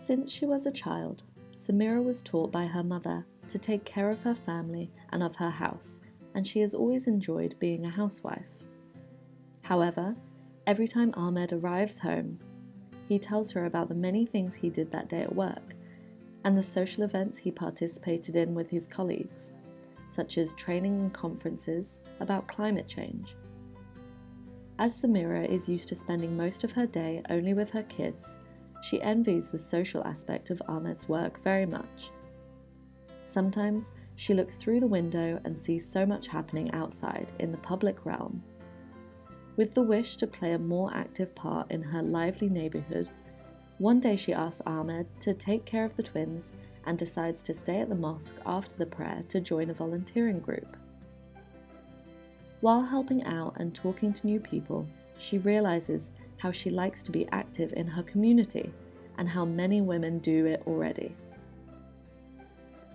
Since she was a child, Samira was taught by her mother to take care of her family and of her house, and she has always enjoyed being a housewife. However, every time Ahmed arrives home, he tells her about the many things he did that day at work and the social events he participated in with his colleagues, such as training and conferences about climate change. As Samira is used to spending most of her day only with her kids, she envies the social aspect of Ahmed's work very much. Sometimes she looks through the window and sees so much happening outside in the public realm. With the wish to play a more active part in her lively neighborhood, one day she asks Ahmed to take care of the twins and decides to stay at the mosque after the prayer to join a volunteering group. While helping out and talking to new people, she realizes how she likes to be active in her community and how many women do it already.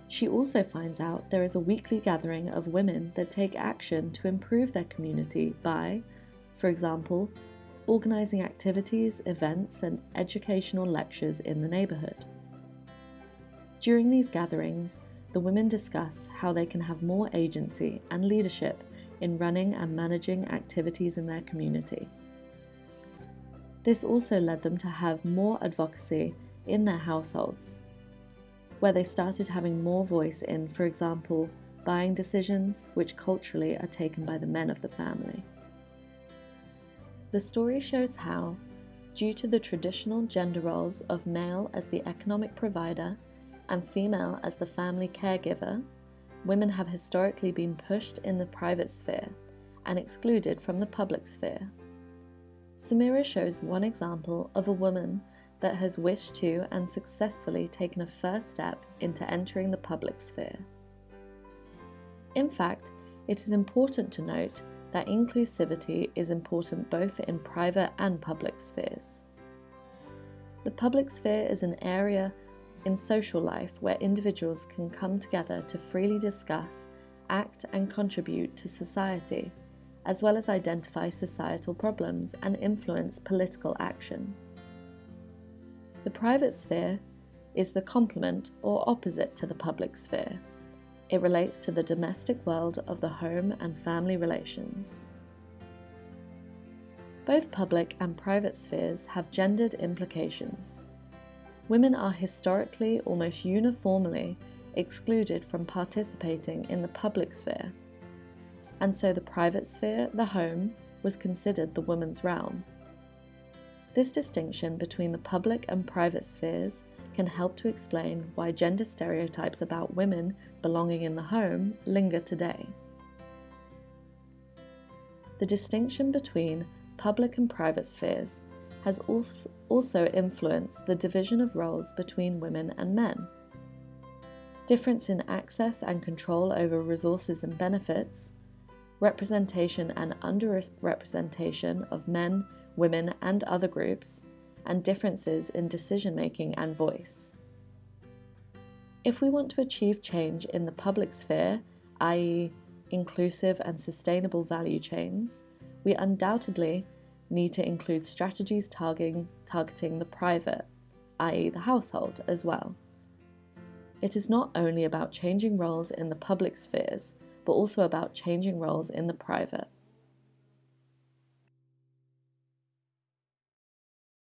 She also finds out there is a weekly gathering of women that take action to improve their community by, for example, organizing activities, events, and educational lectures in the neighborhood. During these gatherings, the women discuss how they can have more agency and leadership in running and managing activities in their community. This also led them to have more advocacy in their households, where they started having more voice in, for example, buying decisions which culturally are taken by the men of the family. The story shows how, due to the traditional gender roles of male as the economic provider and female as the family caregiver, women have historically been pushed in the private sphere and excluded from the public sphere. Samira shows one example of a woman that has wished to and successfully taken a first step into entering the public sphere. In fact, it is important to note that inclusivity is important both in private and public spheres. The public sphere is an area in social life where individuals can come together to freely discuss, act, and contribute to society, as well as identify societal problems and influence political action. The private sphere is the complement or opposite to the public sphere. It relates to the domestic world of the home and family relations. Both public and private spheres have gendered implications. Women are historically almost uniformly excluded from participating in the public sphere, and so the private sphere, the home, was considered the woman's realm. This distinction between the public and private spheres can help to explain why gender stereotypes about women belonging in the home linger today. The distinction between public and private spheres has also influenced the division of roles between women and men. Difference in access and control over resources and benefits, representation and underrepresentation of men, women, and other groups, and differences in decision-making and voice. If we want to achieve change in the public sphere, i.e., inclusive and sustainable value chains, we undoubtedly need to include strategies targeting the private, i.e., the household, as well. It is not only about changing roles in the public spheres, but also about changing roles in the private.